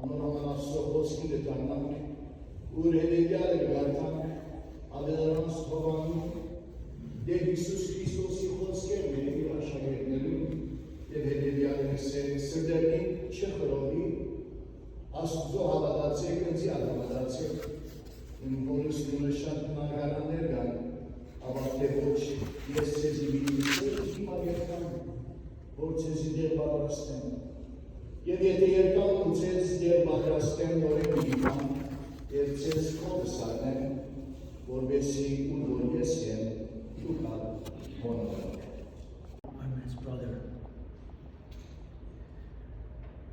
Անոնամանասով ոսկի դտանանք, ուր հետևյալը գարթանք, ավելարանց հովանում, դեր Հիսուս Քրիստոսի խոսքերն է իր աշակերտներուն և հետևյալը սրդերին չխրովի, Աստուծո հավատացեք, ընձյալ հավատացեք, իմ հորուսնունը շատ մարգարաններ կան, ապա թե ոչ ես ցեզի միլիսեր իմ ագերտան, որ ցեզի դեր պատրաստեմ, և եթե երկան ու ցեզ դեր պատրաստեմ, որ եմ իման, և ցեզ կողը սարնեմ, որբեսի ու որ ես եմ, դու կալ հոնորակ։ Armen's brother.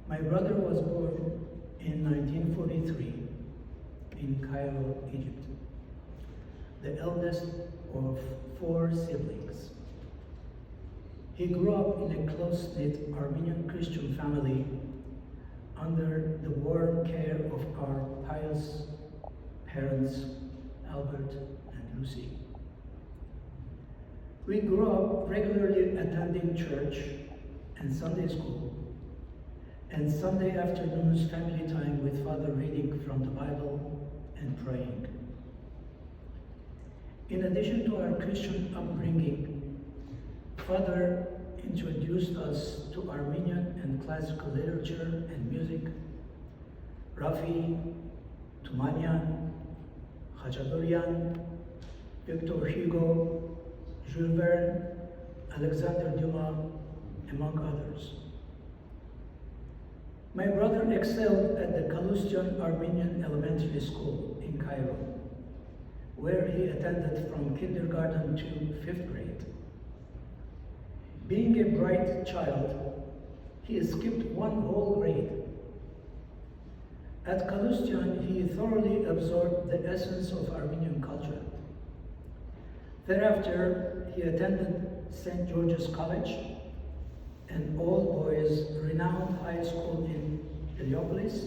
My brother was born in 1943 in Cairo, Egypt, the eldest of 4 siblings. He grew up in a close-knit Armenian Christian family under the warm care of our pious parents, Albert and Lucy. We grew up regularly attending church and Sunday school, and Sunday afternoons family time with Father reading from the Bible and praying. In addition to our Christian upbringing, Father introduced us to Armenian and classical literature and music, Rafi, Tumanian, Khachaturian, Victor Hugo, Jules Verne, Alexander Dumas, among others. My brother excelled at the Kalustian Armenian Elementary School in Cairo, where he attended from kindergarten to 5th grade. Being a bright child, he skipped 1 whole grade. At Kalustian, he thoroughly absorbed the essence of Armenian culture. Thereafter, he attended St. George's College, an all-boys renowned high school in Heliopolis,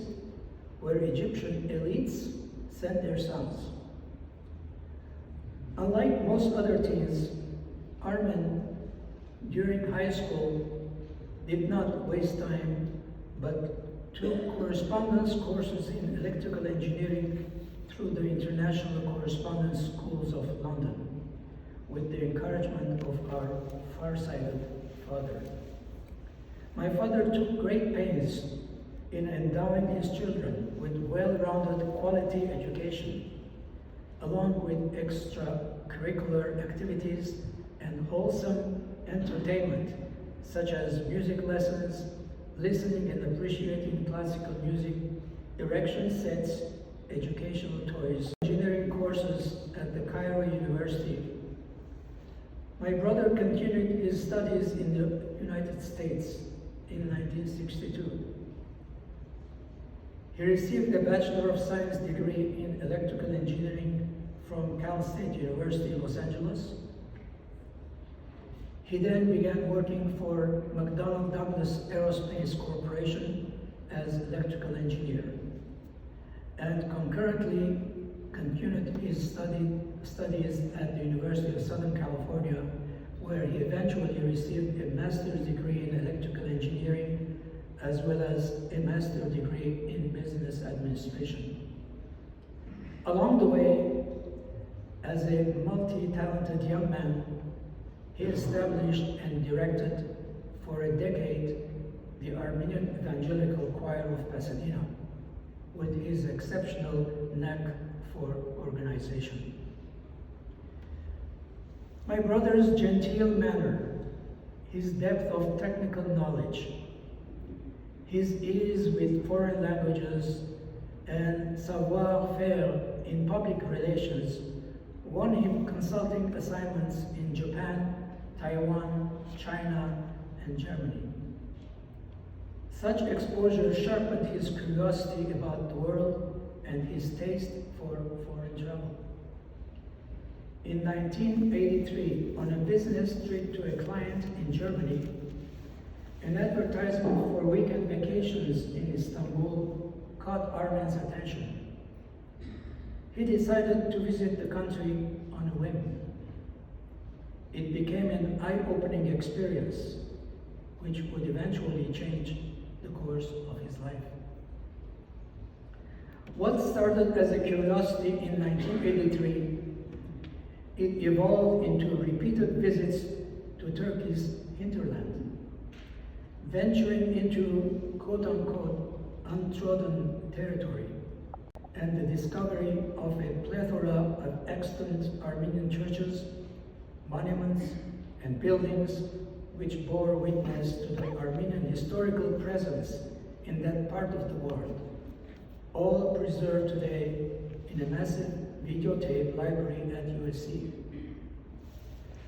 where Egyptian elites sent their sons. Unlike most other teens, Armen, during high school, did not waste time, but took correspondence courses in electrical engineering through the International Correspondence Schools of London, with the encouragement of our far-sighted father. My father took great pains in endowing his children with well-rounded quality education, along with extracurricular activities and wholesome entertainment, such as music lessons, listening and appreciating classical music, erection sets, educational toys, engineering courses at the Cairo University. My brother continued his studies in the United States in 1962. He received a Bachelor of Science degree in Electrical Engineering from Cal State University, Los Angeles. He then began working for McDonnell Douglas Aerospace Corporation as electrical engineer, and concurrently continued his studies at the University of Southern California, where he eventually received a master's degree in electrical engineering, as well as a master's degree in business administration. Along the way, as a multi-talented young man, he established and directed for a decade the Armenian Evangelical Choir of Pasadena, with his exceptional knack for organization. My brother's genteel manner, his depth of technical knowledge, his ease with foreign languages, and savoir-faire in public relations won him consulting assignments in Japan, Taiwan, China, and Germany. Such exposure sharpened his curiosity about the world and his taste for foreign travel. In 1983, on a business trip to a client in Germany, an advertisement for weekend vacations in Istanbul caught Armen's attention. He decided to visit the country on a whim. It became an eye-opening experience, which would eventually change the course of his life. What started as a curiosity in 1983, it evolved into repeated visits to Turkey's hinterland, venturing into quote-unquote untrodden territory, and the discovery of a plethora of extant Armenian churches, monuments, and buildings which bore witness to the Armenian historical presence in that part of the world, all preserved today in a massive videotape library at USC.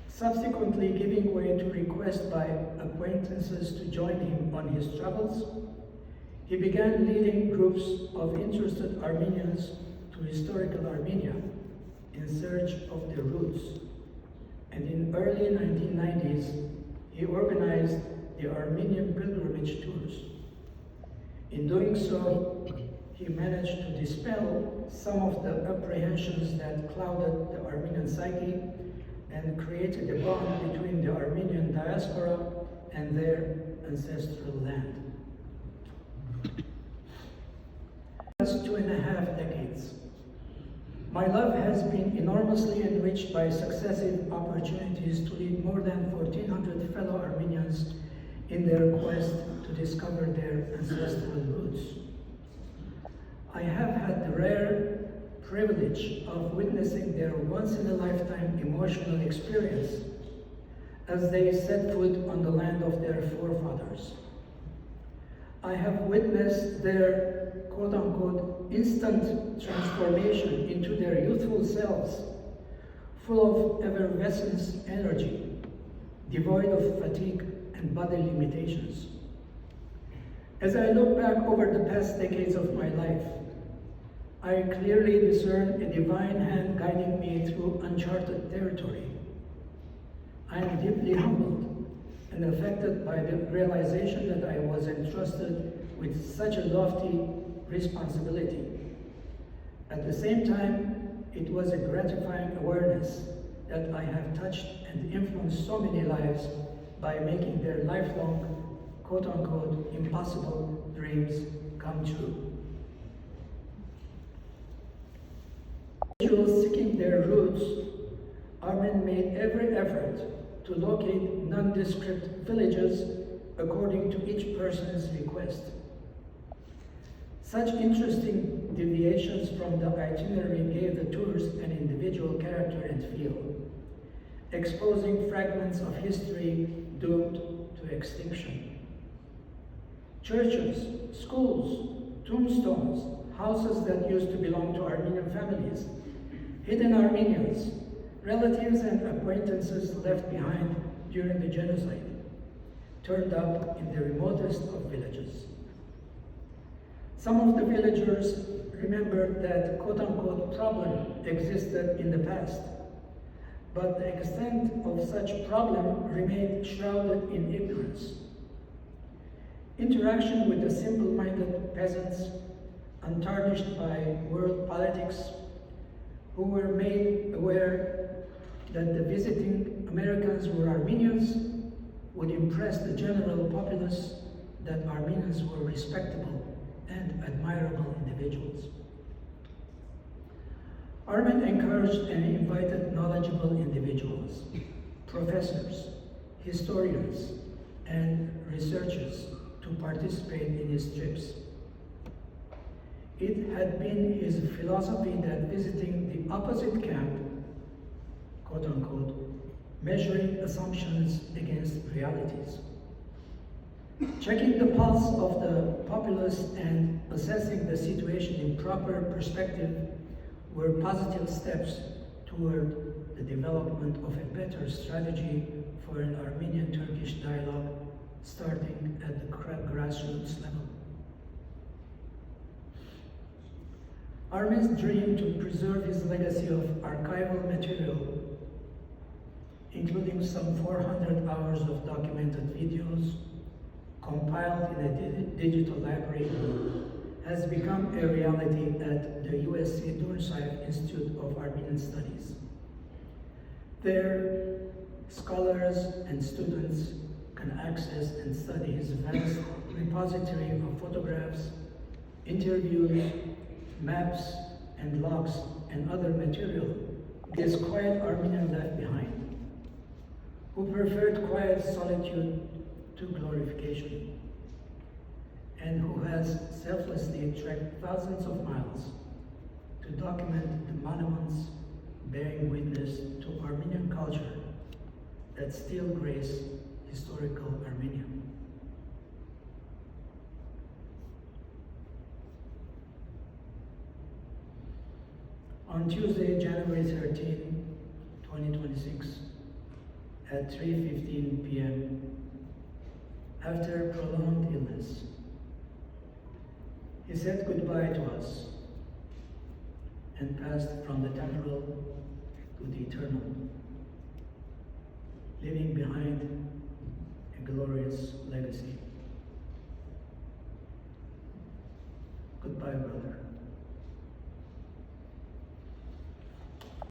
Subsequently giving way to requests by acquaintances to join him on his travels, he began leading groups of interested Armenians to historical Armenia in search of their roots. And in early 1990s, he organized the Armenian pilgrimage tours. In doing so, he managed to dispel some of the apprehensions that clouded the Armenian psyche and created a bond between the Armenian diaspora and their ancestral land. That's 2.5 decades. My love has been enormously enriched by successive opportunities to lead more than 1,400 fellow Armenians in their quest to discover their ancestral roots. I have had the rare privilege of witnessing their once-in-a-lifetime emotional experience as they set foot on the land of their forefathers. I have witnessed their quote-unquote instant transformation into their youthful selves, full of effervescence energy, devoid of fatigue and body limitations. As I look back over the past decades of my life, I clearly discern a divine hand guiding me through uncharted territory. I am deeply humbled and affected by the realization that I was entrusted with such a lofty responsibility. At the same time, it was a gratifying awareness that I have touched and influenced so many lives by making their lifelong, quote-unquote, impossible dreams come true. Individuals seeking their roots, Armen made every effort to locate nondescript villages according to each person's request. Such interesting deviations from the itinerary gave the tours an individual character and feel, exposing fragments of history doomed to extinction. Churches, schools, tombstones, houses that used to belong to Armenian families, hidden Armenians, relatives and acquaintances left behind during the genocide, turned up in the remotest of villages. Some of the villagers remembered that quote-unquote problem existed in the past, but the extent of such problem remained shrouded in ignorance. Interaction with the simple-minded peasants, untarnished by world politics, who were made aware that the visiting Americans were Armenians, would impress the general populace that Armenians were respectable and admirable individuals. Armen encouraged and invited knowledgeable individuals, professors, historians, and researchers to participate in his trips. It had been his philosophy that visiting the opposite camp, quote-unquote, measuring assumptions against realities, checking the pulse of the populace and assessing the situation in proper perspective were positive steps toward the development of a better strategy for an Armenian-Turkish dialogue starting at the grassroots level. Armen's dream to preserve his legacy of archival material, including some 400 hours of documented videos compiled in a digital library, has become a reality at the USC Dursaev Institute of Armenian Studies. There, scholars and students can access and study his vast repository of photographs, interviews, maps and logs and other material this quiet Armenian left behind, who preferred quiet solitude to glorification, and who has selflessly trekked thousands of miles to document the monuments bearing witness to Armenian culture that still grace historical Armenia. On Tuesday, January 13, 2026, at 3:15 p.m., after prolonged illness, he said goodbye to us and passed from the temporal to the eternal, leaving behind a glorious legacy. Goodbye, brother.